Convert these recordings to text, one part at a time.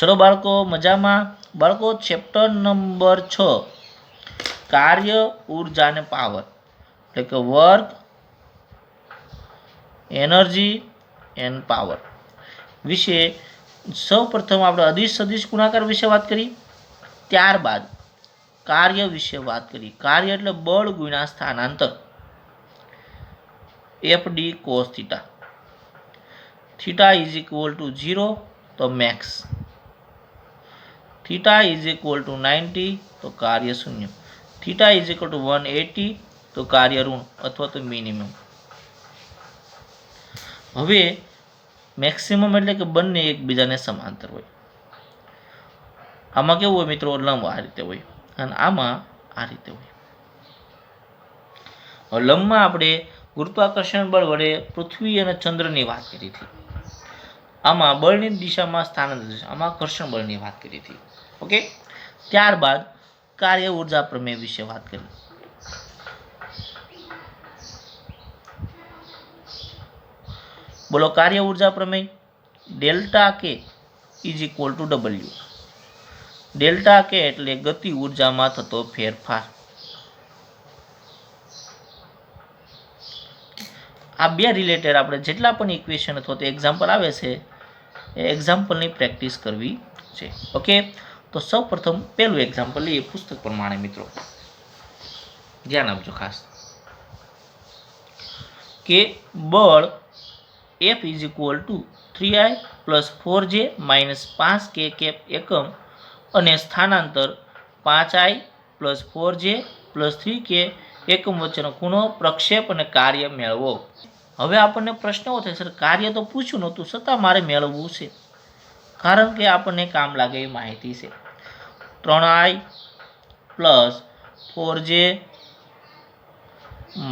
चलो बाळको मजामां। बाळको chapter number 6 कार्य ऊर्जा ने पावर એટલે કે વર્ક એનર્જી એન્ડ પાવર વિશે સૌ પ્રથમ આપણે અદિશ સદિશ ગુણાકાર વિશે વાત કરી, ત્યારબાદ કાર્ય વિશે વાત કરી। કાર્ય એટલે બળ ગુણ્યા સ્થાનાંતર FD cos theta. Theta is equal to 0 तो max, theta is equal to 90 तो कार्य शून्य, थीटा इज इक्वल टू 180 तो कार्य ऋण अथवा तो मिनिमम। हवे मैक्सिमम एटले के बंने एकबीजाने समांतर होय। आमां केवुं होय मित्रों, लंब आ रीते होय अने आमां आ रीते होय। हवे लंबमां आपणे गुरुत्वाकर्षण बळ वडे पृथ्वी अने चंद्रनी वात करी थी। आमां बळनी दिशामां स्थानांतर, आमां घर्षण बळनी वात करी थी। ओके, त्यारबाद कार्य ऊर्जा प्रमेय विषे वात करी। बोलो कार्य ऊर्जा प्रमेय। Delta K is equal to W. Delta K एटले गति ऊर्जा में थतो फेरफार। आ बे रिलेटेड आपणे जेटला पण इक्वेशन अथवा तो एक्जाम्पल आवे छे ए एक्जाम्पलनी प्रेक्टिस करवी छे। ओके, तो सौ प्रथम पहलू एक्जाम्पल लीए पुस्तक प्रमाणे मित्रों, ध्यान आपजो खास के बळ F is equal to 3I plus 4J minus 5K cap एकम अने स्थानांतर 5I plus 4J plus 3K एकम वच्चेनो खूणो प्रक्षेप अने कार्य मेळवो। हवे आपणे प्रश्न एवो थाय सर कार्य तो पूछ्युं नहोतुं छतां मारे मेळववुं छे, कारण के आपणे काम लागे एवी माहिती छे। 3I plus 4J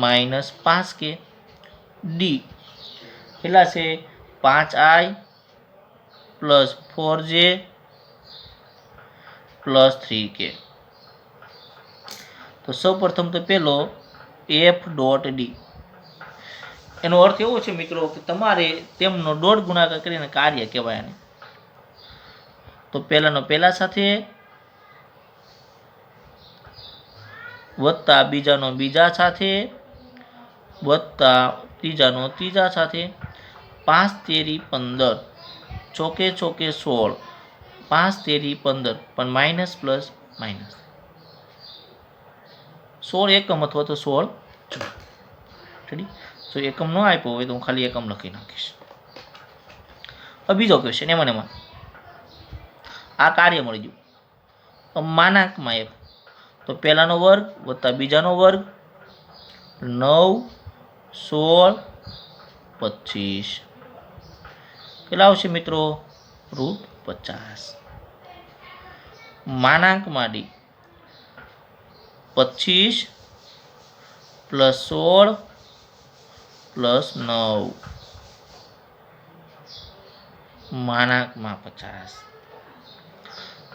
minus 5K D કેટલા છે 5I plus 4J plus 3K। તો સૌ પ્રથમ તો પેલો F ડોટ ડી એનો અર્થ એવો છે મિત્રો કે તમારે તેમનો ડોટ ગુણાકાર કરીને કાર્ય કહેવાય આને। તો પહેલાનો પહેલા સાથે વત્તા બીજાનો બીજા સાથે વત્તા ત્રીજાનો ત્રીજા સાથે 5 તેરી 15 ચોકે ચોકે 16 5 તેરી 15 પણ માઇનસ પ્લસ માઇનસ 16 એકમ અથવા તો 16 રેડી। જો એકમ ન આપ્યો હોય તો હું ખાલી એકમ લખી નાખીશ। હવે બીજો ક્વેશ્ચન એમાં આ કાર્ય મળી ગયું તો માનાંકમાં F તો પહેલાનો વર્ગ વત્તા બીજાનો વર્ગ 9 16 25 કેટલા આવશે મિત્રો √50। માનાંકમાં ડી 25 પ્લસ 16 પ્લસ 9 માનાંકમાં 50।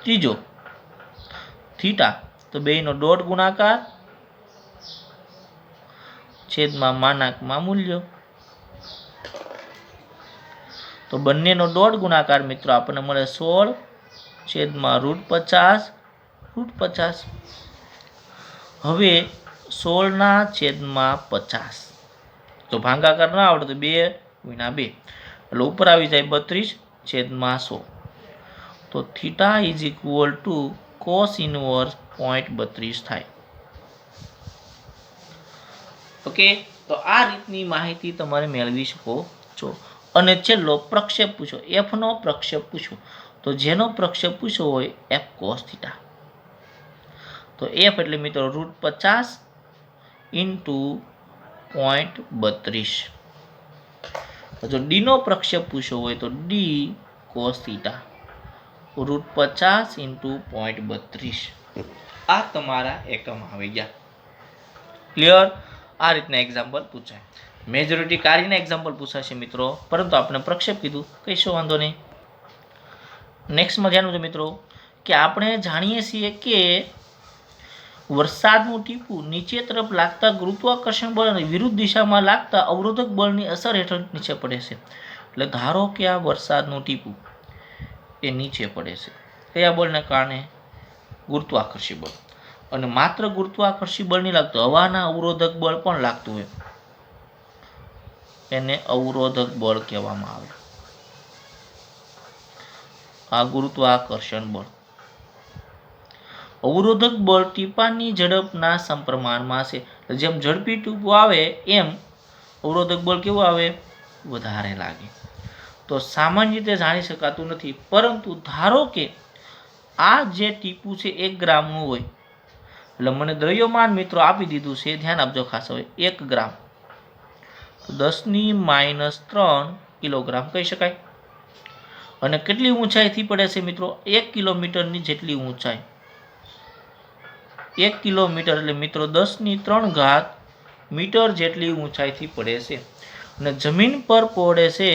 ત્રીજો થીટા તો બેયનો ડોટ ગુણાકાર છેદમાં માનાંકમાં મૂલ્ય। તો બંનેનો ડોટ ગુણાકાર મિત્રો આપણને મળે 16 છેદમાં √50 હવે 16 ના છેદમાં 50 તો ભાગાકાર ના આવડે તો 2 ગુણ્યા 2 એટલે ઉપર આવી જાય 32 છેદમાં 100। તો theta is equal to cos inverse 0.32 થાય। ओके, तो आ रीतनी माहिती तमारे मेळवी शको छो। अने छेल्लो प्रक्षेप पूछो, एफ नो प्रक्षेप पूछो तो जेनो प्रक्षेप पूछो होय एफ cos थीटा। तो एफ एटले मित्रों √50 इंटू 0.32। जो डी नो प्रक्षेप पूछो होय तो डी cos थीटा √50 इंटू 0.32। आ तमारा एकम आवी गया। क्लियर? आ रीतना एक्जाम्पल पूछाय। मेजोरिटी कार्यना एक्जाम्पल पूछाशे मित्रों, परंतु आपणे प्रक्षेप कीधुं कशो वांधो नहीं। नेक्स्ट में ध्यान मित्रों कि आपणे जाणीए छीए के वरसादनुं टीपू नीचे तरफ लागता गुरुत्वाकर्षण बळ अने विरुद्ध दिशा में लागता अवरोधक बळनी असर हेठळ नीचे पड़े छे। એટલે ધારો કે આ વરસાદનું ટીપું એ નીચે પડે છે. કયા બળને કારણે? ગુરુત્વાકર્ષી બળ. અને માત્ર ગુરુત્વાકર્ષી બળ નહીં લાગતું, હવાના અવરોધક બળ પણ લાગતું હોય, એને અવરોધક બળ કહેવામાં આવે. આ ગુરુત્વાકર્ષણ બળ. અવરોધક બળ ટીપાની ઝડપના સમપ્રમાણમાં છે. જેમ ઝડપી ટીપું આવે એમ અવરોધક બળ કેવું આવે? વધારે લાગે. તો સામાન્ય રીતે જાણી શકાતું નથી, પરંતુ ધારો કે આ જે ટીપું છે 1 ગ્રામનું હોય, એટલે મને દ્રવ્યમાન મિત્રો આપી દીધું છે, ધ્યાન આપજો ખાસ. હવે 1 ગ્રામ 10⁻³ કિલોગ્રામ કહી શકાય. અને કેટલી ઊંચાઈથી પડે છે મિત્રો? 1 કિલોમીટરની જેટલી ઊંચાઈ. 1 કિલોમીટર એટલે મિત્રો 10⁻³ મીટર જેટલી ઊંચાઈથી પડે છે. અને જમીન પર પડે છે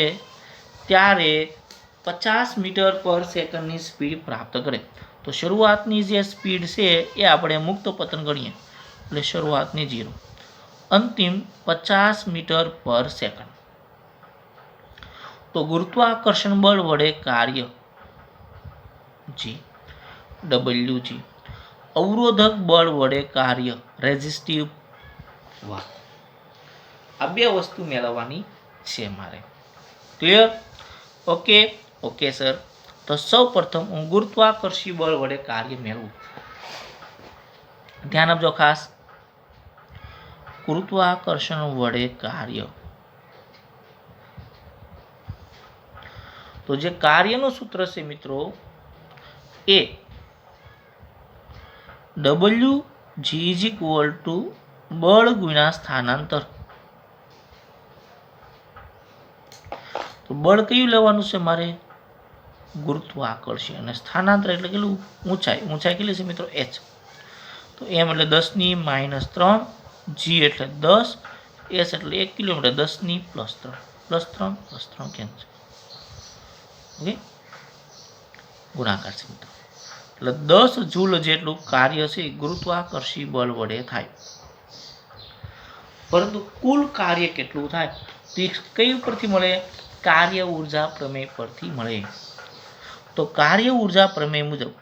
ત્યારે 50 મીટર પર સેકન્ડની સ્પીડ પ્રાપ્ત કરે. તો શરૂઆતની જે સ્પીડ છે એ આપણે મુક્ત પતન ગણીએ, એટલે શરૂઆતની 0, અંતિમ 50 મીટર પર સેકન્ડ. તો ગુરુત્વાકર્ષણ બળ વડે કાર્ય G, WG. અવરોધક બળ વડે કાર્ય રેઝિસ્ટિવ બળ. આ બે વસ્તુ મેળવવાની છે મારે. ક્લિયર? Okay okay sir. તો સૌ પ્રથમ હું ગુરુત્વાકર્ષી બળ વડે કાર્ય મેળવું. ધ્યાન આપજો ખાસ. ગુરુત્વાકર્ષણ વડે કાર્ય. તો જે કાર્યનું સૂત્ર છે મિત્રો એ WG = બળ ગુણ્યા સ્થાનાંતર. તો બળ કયું લેવાનું છે મારે? ગુરુત્વાકર્ષી. અને સ્થાનાંતર એટલે કેટલું? ઊંચાઈ. ઊંચાઈ કેટલી છે મિત્રો? h. તો m એટલે 10⁻³ g એટલે 10, s એટલે 1 કિલોમીટર 10⁻+3 +3 કેન્સલ. ઓકે, ગુણાકાર છે મિત્રો. એટલે 10 જૂલ જેટલું કાર્ય છે ગુરુત્વાકર્ષી બળ વડે થાય. પરંતુ કુલ કાર્ય કેટલું થાય તે કઈ પરથી મળે? કાર્ય ઉર્જા પ્રમેય પરથી મળે. તો કાર્ય ઉર્જા પ્રમેય મુજબ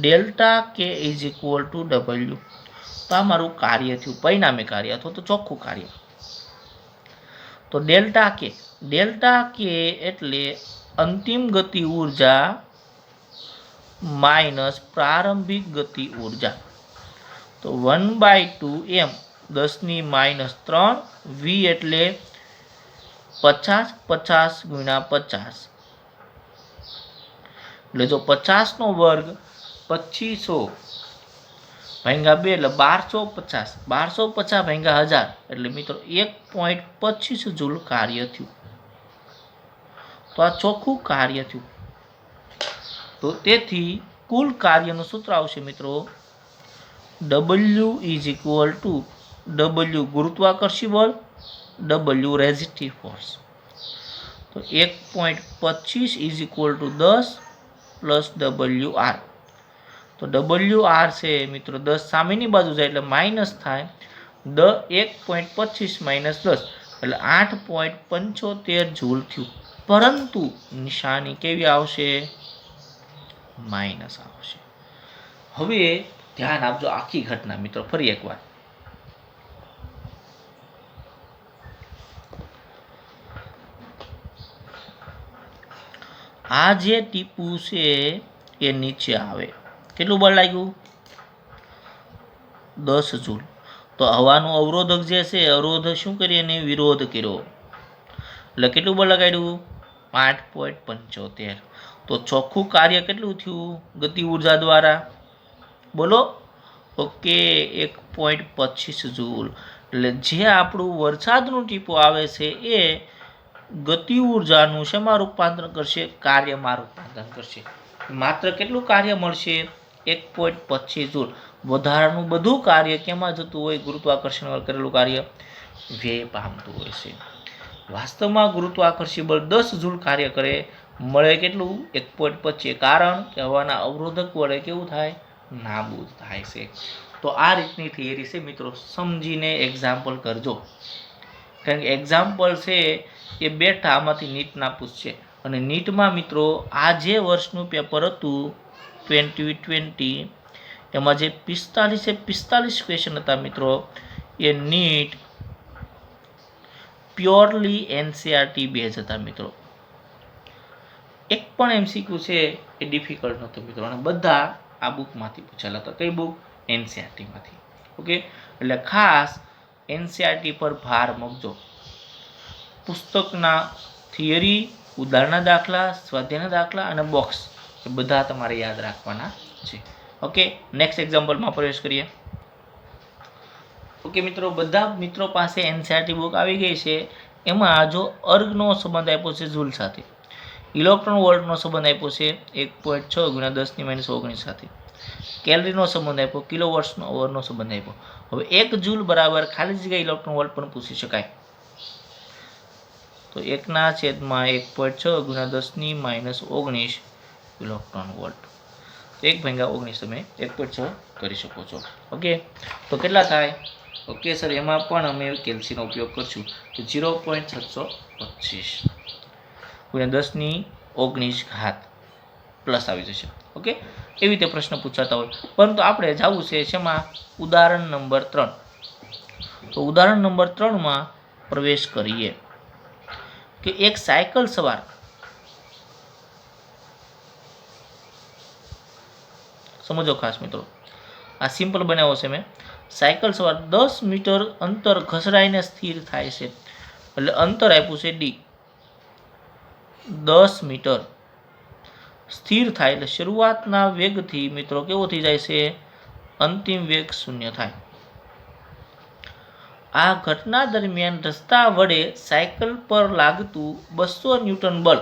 ΔK = W. તો આ મારું કાર્ય થયું, પરિણામી કાર્ય અથવા તો ચોખ્ખું કાર્ય. તો ΔK એટલે અંતિમ ગતિ ઉર્જા માઇનસ પ્રારંભિક ગતિ ઉર્જા. તો 1/2 m 10⁻³ v એટલે 50 50 ગુણ્યા 50. એટલે જો 50 નો વર્ગ 2500 ભાગ્યા 2 એટલે 1250. 1250 ભાગ્યા 1000 એટલે મિત્રો 1.25 જૂલ કાર્ય થયું. તો આ ચોખ્ખું કાર્ય થયું. તો તેથી કુલ કાર્યનું સૂત્ર આવશે મિત્રો W = W ગુરુત્વાકર્ષી બળ, W રેઝિસ્ટિવ ફોર્સ. તો 1.25 = 10 + WR. તો WR છે મિત્રો 10 સામેની બાજુ જાય એટલે માઇનસ થાય. 1.25 - 10 એટલે 8.75 જૂલ થયું. પરંતુ નિશાની કેવી આવશે? માઇનસ આવશે. હવે ધ્યાન આપજો આખી ઘટના મિત્રો ફરી એકવાર. આ જે ટીપું છે એ નીચે આવે. કેટલું બળ લાગ્યું? 10 જૂલ. તો હવાનું અવરોધક જે છે, અવરોધક શું કરી એને વિરોધ કર્યો, એટલે કેટલું બળ લગાડ્યું? 8.75. તો ચોખ્ખું કાર્ય કેટલું થયું ગતિ ઉર્જા દ્વારા? બોલો. Okay, 1.25 joule. એટલે જે આપણું વરસાદનું ટીપું આવે છે એ ગતિ ઉર્જાનું શેમાં રૂપાંતર કરશે? કાર્યમાં રૂપાંતર કરશે. માત્ર કેટલું કાર્ય મળશે? 1.25 જૂલ. વધારાનું બધું કાર્ય કેમાં જતું હોય? ગુરુત્વાકર્ષણ બળ કરેલું કાર્ય વ્યય પામતું હોય છે. વાસ્તવમાં ગુરુત્વાકર્ષી બળ 10 જૂલ કાર્ય કરે, મળે કેટલું? 1.25. કારણ કે હવાના અવરોધક વડે કેવું થાય? નાબૂદ થાય છે. તો આ રીતની થિયરી છે મિત્રો, સમજીને એક્ઝામ્પલ કરજો. કારણ કે એક્ઝામ્પલ છે એ બેઠા આમાંથી નીટના પૂછશે અને નીટમાં મિત્રો આ જે વર્ષનું પેપર હતું 2020 એમાં જે 45 ક્વેશ્ચન હતા મિત્રો એ નીટ પ્યોરલી એનસીઆરટી બેઝ હતા મિત્રો. એક પણ એમસીક્યુ છે એ ડિફિકલ્ટ નહોતો મિત્રો અને બધા આ બુકમાંથી પૂછેલા હતા. કઈ બુક? એનસીઆરટીમાંથી. ઓકે, એટલે ખાસ એનસીઆરટી પર ભાર મૂકજો. પુસ્તકના થિયરી, ઉદાહરણના દાખલા, સ્વાધ્યાયના દાખલા અને બોક્સ એ બધા તમારે યાદ રાખવાના છે. ઓકે, નેક્સ્ટ એક્ઝામ્પલમાં પ્રવેશ કરીએ. ઓકે મિત્રો, બધા મિત્રો પાસે એનસીઆરટી બુક આવી ગઈ છે. એમાં જો અર્ગનો સંબંધ આપ્યો છે જૂલ સાથે, ઇલેક્ટ્રોન વોલ્ટનો સંબંધ આપ્યો છે 1.6 × 10⁻19 સાથે, કેલરીનો સંબંધ આપ્યો, કિલોવોટ્સનો અવરનો સંબંધ આપ્યો. હવે 1 જૂલ બરાબર ખાલી જગ્યા ઇલેક્ટ્રોન વોલ્ટ પણ પૂછી શકાય. તો 1/1.6 × 10⁻19 ઇલેક્ટ્રોન વોલ્ટ. 1/19 તમે 1.6 કરી શકો છો. ઓકે, તો કેટલા થાય? ઓકે સર, એમાં પણ અમે કેલ્સીનો ઉપયોગ કરશું તો 0.725 × 10⁻19 પ્લસ આવી જશે. ઓકે, એવી રીતે પ્રશ્ન પૂછાતા હોય. પરંતુ આપણે જવું છે શેમાં? ઉદાહરણ નંબર 3. તો ઉદાહરણ નંબર 3માં પ્રવેશ કરીએ કે એક સાયકલ સવાર સમજો ખાસ મિત્રો, આ સિમ્પલ બનાવ્યો છે મેં. સાયકલ સવાર 10 મીટર અંતર ઘસડાઈને સ્થિર થાય છે. એટલે અંતર આપ્યું છે ડી, 10 મીટર સ્થિર થાય એટલે શરૂઆતના વેગથી મિત્રો કેવો થઈ જાય છે? અંતિમ વેગ 0 થાય. આ ઘટના દરમિયાન રસ્તા વડે સાયકલ પર લાગતું 200 ન્યૂટન બળ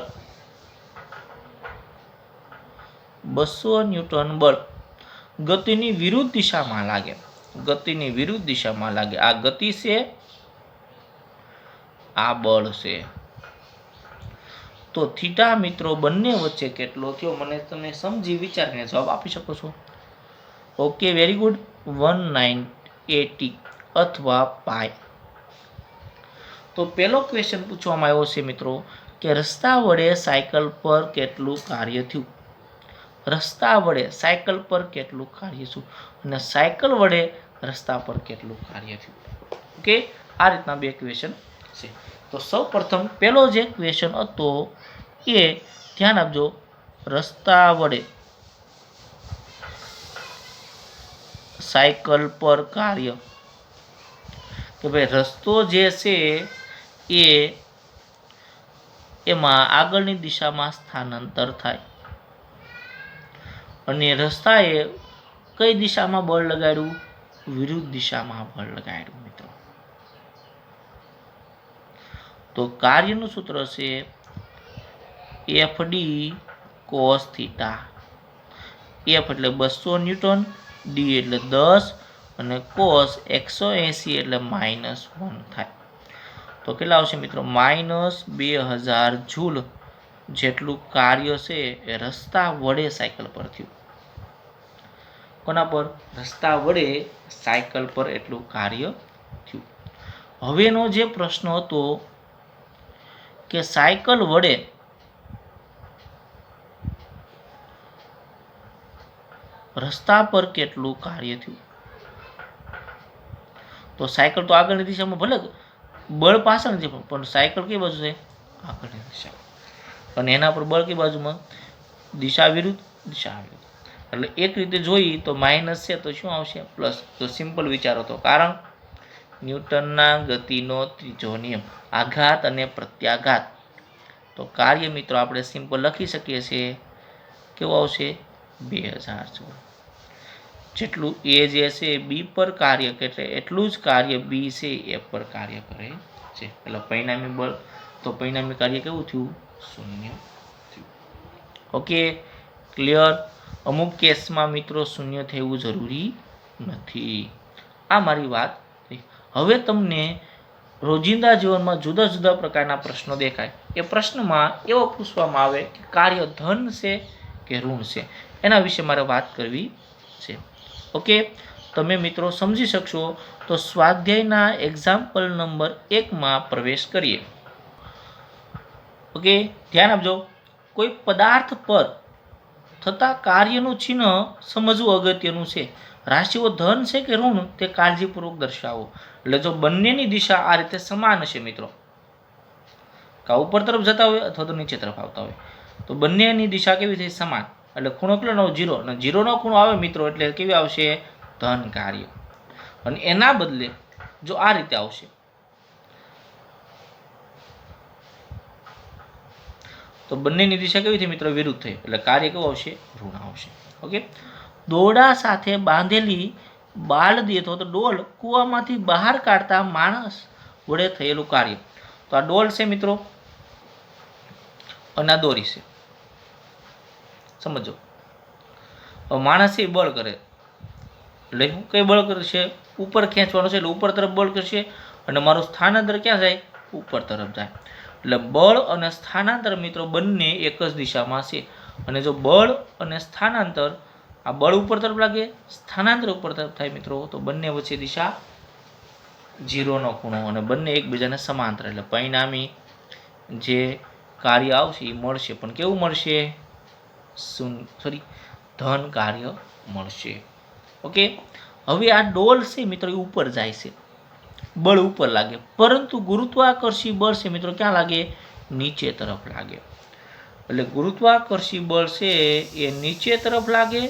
200 ન્યૂટન બળ ગતિની વિરુદ્ધ દિશામાં લાગે. ગતિની વિરુદ્ધ દિશામાં લાગે. આ ગતિ છે, આ બળ છે. તો થીટા મિત્રો બંને વચ્ચે કેટલો થયો? મને તમે સમજી વિચારીને જવાબ આપી શકો છો. Okay, very good. 1980 અથવા પાય. તો પહેલો ક્વેશ્ચન પૂછવામાં આવ્યો છે મિત્રો કે રસ્તા વડે સાયકલ પર કેટલું કાર્ય થયું? રસ્તા વડે સાયકલ પર કેટલું કાર્ય થયું અને સાયકલ વડે રસ્તા પર કેટલું કાર્ય થયું? ઓકે, આ રીતના બે ક્વેશ્ચન છે. તો સૌ પ્રથમ પહેલો જે ક્વેશ્ચન હતો એ ધ્યાન આપજો. રસ્તા વડે સાયકલ પર કાર્ય, કે ભાઈ રસ્તો જે છે એ એમાં આગળની દિશામાં સ્થાનાંતર થાય અને રસ્તાએ કઈ દિશામાં બળ લગાડ્યું? વિરુદ્ધ દિશામાં બળ લગાડ્યું મિત્રો. તો કાર્યનું સૂત્ર છે FD cos થીટા. F એટલે 200 ન્યૂટન, D એટલે 10 અને cos 180 એટલે -1 થાય. તો કેટલા આવશે મિત્રો? -2000 જૂલ જેટલું કાર્ય છે એ રસ્તા વડે સાયકલ પર થયું. કોના પર? રસ્તા વડે સાયકલ પર એટલું કાર્ય થયું. હવેનો જે પ્રશ્ન હતો કે સાયકલ વડે રસ્તા પર કેટલું કાર્ય થયું? તો સાયકલ તો આગળની દિશામાં, ભલે બળ પાછળ છે પણ સાયકલ કઈ બાજુ છે? આગળની દિશા. અને એના પર બળ કઈ બાજુમાં? દિશા વિરુદ્ધ. એટલે એક રીતે જોઈએ તો માઇનસ છે તો શું આવશે? પ્લસ. તો સિમ્પલ વિચારો તો, કારણ ન્યૂટનના ગતિનો ત્રીજો નિયમ, આઘાત અને પ્રત્યાઘાત. તો કાર્ય મિત્રો આપણે સિમ્પલ લખી શકીએ છીએ. કેવું આવશે? 2000 જૂલ. જેટલું એ જે છે બી પર કાર્ય કરે એટલું જ કાર્ય બી છે એ પર કાર્ય કરે છે. એટલે પરિણામી બળ, તો પરિણામી કાર્ય કેવું થયું? 0 થયું. Okay, clear. અમુક કેસમાં મિત્રો 0 થવું જરૂરી નથી. આ મારી વાત. હવે તમને રોજિંદા જીવનમાં જુદા જુદા પ્રકારના પ્રશ્નો દેખાય. એ પ્રશ્નમાં એવો પૂછવામાં આવે કે કાર્ય ધન છે કે ઋણ છે, એના વિશે મારે વાત કરવી છે. ઓકે, તમે મિત્રો સમજી શકશો. તો સ્વાધ્યાયના એક્ઝામ્પલ નંબર 1માં પ્રવેશ કરીએ. ઓકે, ધ્યાન આપજો. કોઈ પદાર્થ પર થતા કાર્યનું ચિહ્ન સમજવું અગત્યનું છે. રાશિઓ ધન છે કે ઋણ તે કાળજીપૂર્વક દર્શાવો. એટલે જો બંનેની દિશા આ રીતે સમાન હશે મિત્રો, કા ઉપર તરફ જતા હોય અથવા તો નીચે તરફ આવતા હોય, તો બંનેની દિશા કેવી થઈ? સમાન. એટલે ખૂણો કેટલો? 0. અને 0નો ખૂણો આવે મિત્રો એટલે કેવી આવશે? ધન કાર્ય. અને એના બદલે જો આ રીતે આવશે તો બંનેની દિશા કેવી થઈ મિત્રો? વિરુદ્ધ થઈ. એટલે કાર્ય કેવું આવશે? ઋણ આવશે. ઓકે. દોરડા સાથે બાંધેલી બાલદી અથવા તો ડોલ કૂવામાંથી બહાર કાઢતા માણસ વડે થયેલું કાર્ય. તો આ ડોલ છે મિત્રો અને આ દોરી છે. સમજો. માણસ એ બળ કરે એટલે કઈ બળ કરશે? ઉપર ખેંચવાનો છે એટલે ઉપર તરફ બળ કરશે અને મારું સ્થાનાંતર ક્યાં જાય? ઉપર તરફ જાય. એટલે બળ અને સ્થાનાંતર મિત્રો બંને એક જ દિશામાં છે. અને જો બળ અને સ્થાનાંતર, આ બળ ઉપર તરફ લાગે, સ્થાનાંતર ઉપર તરફ થાય મિત્રો, તો બંને વચ્ચે દિશા 0નો ખૂણો અને બંને એકબીજાને સમાંતર. એટલે પરિણામી જે કાર્ય આવશે એ મળશે, પણ કેવું મળશે? ધન કાર્ય મળશે. ઓકે. હવે આ ડોલ છે મિત્રો એ ઉપર જાય છે, બળ ઉપર લાગે, પરંતુ ગુરુત્વાકર્ષી બળ છે મિત્રો ક્યાં લાગે? નીચે તરફ લાગે. એટલે ગુરુત્વાકર્ષી બળ છે એ નીચે તરફ લાગે,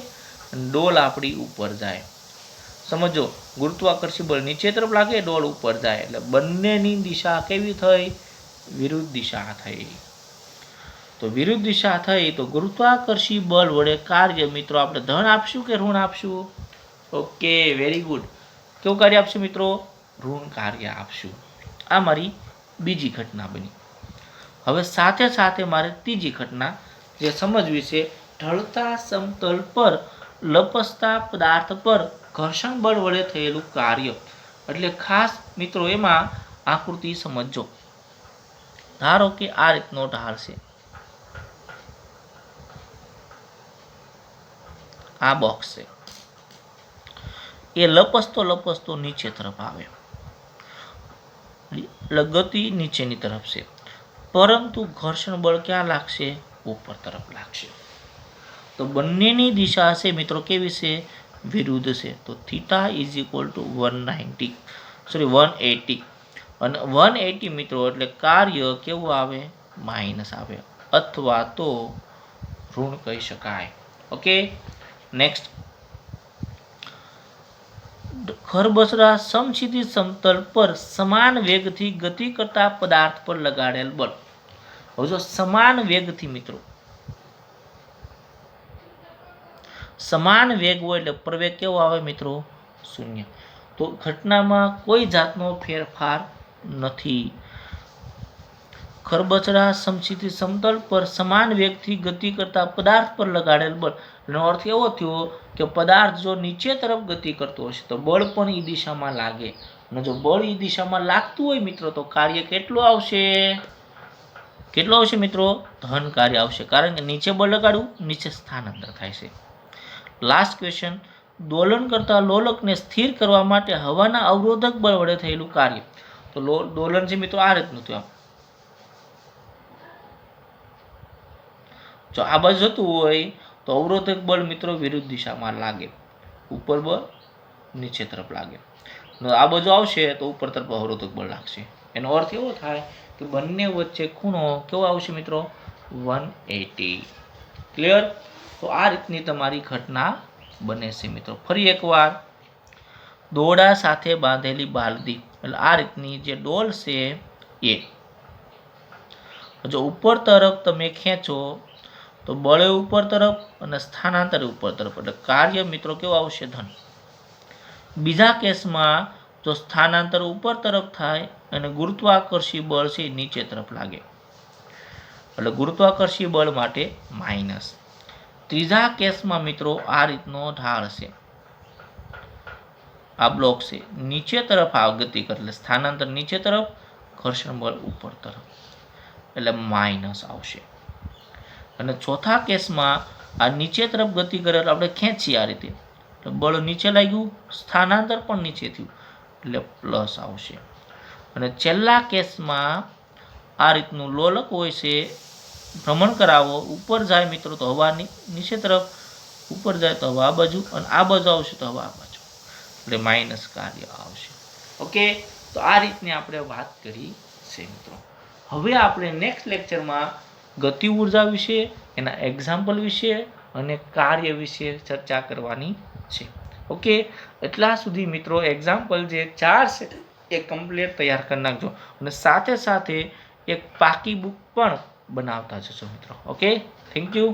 ડોલ આપણી ઉપર જાય. સમજો, ગુરુત્વાકર્ષી બળ નીચે તરફ લાગે, ડોલ ઉપર જાય. એટલે બંનેની દિશા કેવી થઈ? વિરુદ્ધ દિશા થઈ. તો વિરુદ્ધ દિશા થઈ તો ગુરુત્વાકર્ષી બળ વડે કાર્ય મિત્રો આપણે ધન આપશું કે ઋણ આપશું? Okay, very good. કેવું કાર્ય આપશું મિત્રો? ઋણ કાર્ય આપશું. આ મારી બીજી ઘટના બની. હવે સાથે સાથે મારે ત્રીજી ઘટના જે સમજવી છે, ઢળતા સમતલ પર લપસતા પદાર્થ પર ઘર્ષણ બળ વડે થયેલું કાર્ય. એટલે ખાસ મિત્રો એમાં આકૃતિ સમજજો. ધારો કે આ રીતનો ઢાળ છે, આ બોક્સ છે, એ લપસતો નીચે તરફ આવે, ગતિ નીચેની તરફ છે, પરંતુ ઘર્ષણ બળ ક્યાં લાગશે? ઉપર તરફ લાગશે. તો બંનેની દિશા છે મિત્રો કેવી છે? વિરુદ્ધ છે. તો થીટા ઇઝ ઇક્વલ ટુ 180. અને 180 મિત્રો એટલે કાર્ય કેવું આવે? માઇનસ આવે અથવા તો ઋણ કહી શકાય. ઓકે. નેક્સ્ટ, ખરબચડા સમક્ષિતિજ સમતલ પર સમાન વેગથી ગતિ કરતા પદાર્થ પર લગાડેલ બળ. હવે જો સમાન વેગથી મિત્રો, સમાન વેગ હોય એટલે પ્રવેગ કેવો આવે મિત્રો? 0. તો ઘટનામાં કોઈ જાતનો ફેરફાર નથી. ખરબચડા સમક્ષિતિજ સમતલ પર સમાન વેગથી ગતિ કરતા પદાર્થ પર લગાડેલ બળ. એનો અર્થ એવો થયો કે પદાર્થ જો નીચે તરફ ગતિ કરતો હશે તો બળ પણ એ દિશામાં લાગે. અને જો બળ એ દિશામાં લાગતું હોય મિત્રો તો કાર્ય કેટલું આવશે? કેટલું આવશે મિત્રો? ધન કાર્ય આવશે. કારણ કે નીચે બળ લગાડવું, નીચે સ્થાનાંતર થાય છે. લાસ્ટ ક્વેશ્ચન, દોલન કરતા લોલકને સ્થિર કરવા માટે હવાના અવરોધક બળ વડે થયેલું કાર્ય. તો દોલન છે મિત્રો આ રીતનું થયું. જો આ બાજુ જતું હોય તો અવરોધક બળ મિત્રો વિરુદ્ધ દિશામાં લાગે, ઉપર બળ નીચે તરફ લાગે. આ બાજુ આવશે તો ઉપર તરફ અવરોધક બળ લાગશે. એનો અર્થ એવો થાય કે બંને વચ્ચે ખૂણો કેવો આવશે મિત્રો? 180. ક્લિયર? તો આ રીતની તમારી ઘટના બને છે મિત્રો. ફરી એકવાર, દોરડા સાથે બાંધેલી બાલદી, એટલે આ રીતની જે ડોલ છે એ જો ઉપર તરફ તમે ખેંચો તો બળે ઉપર તરફ અને સ્થાનાંતરે ઉપર તરફ, એટલે કાર્ય મિત્રો કેવું આવશે? ધન. બીજા કેસમાં જો સ્થાનાંતર ઉપર તરફ થાય અને ગુરુત્વાકર્ષી બળ છે નીચે તરફ લાગે, એટલે ગુરુત્વાકર્ષી બળ માટે માઇનસ. ત્રીજા કેસમાં મિત્રો આ રીતનો ઢાળ છે, આ બ્લોક છે, નીચે તરફ આ ગતિ કરે એટલે સ્થાનાંતર નીચે તરફ, ઘર્ષણ બળ ઉપર તરફ, એટલે માઇનસ આવશે. અને ચોથા કેસમાં આ નીચે તરફ ગતિ કરે એટલે આપણે ખેંચીએ આ રીતે, એટલે બળ નીચે લાગ્યું, સ્થાનાંતર પણ નીચે થયું એટલે પ્લસ આવશે. અને છેલ્લા કેસમાં આ રીતનું લોલક હોય છે, ભ્રમણ કરાવો, ઉપર જાય મિત્રો તો હવા નીચે તરફ, ઉપર જાય તો હવા આ બાજુ, અને આ બાજુ આવશે તો હવા આ બાજુ, એટલે માઇનસ કાર્ય આવશે. ઓકે, તો આ રીતની આપણે વાત કરી છે મિત્રો. હવે આપણે નેક્સ્ટ લેક્ચરમાં ગતિ ઉર્જા વિશે, એના એક્ઝામ્પલ વિશે અને કાર્ય વિશે ચર્ચા કરવાની છે. ઓકે, એટલા સુધી મિત્રો એક્ઝામ્પલ જે 4 છે એ કમ્પ્લીટ તૈયાર કરી નાખજો, અને સાથે સાથે એક પાકી બુક પણ બનાવતા જશો મિત્રો. Okay, thank you.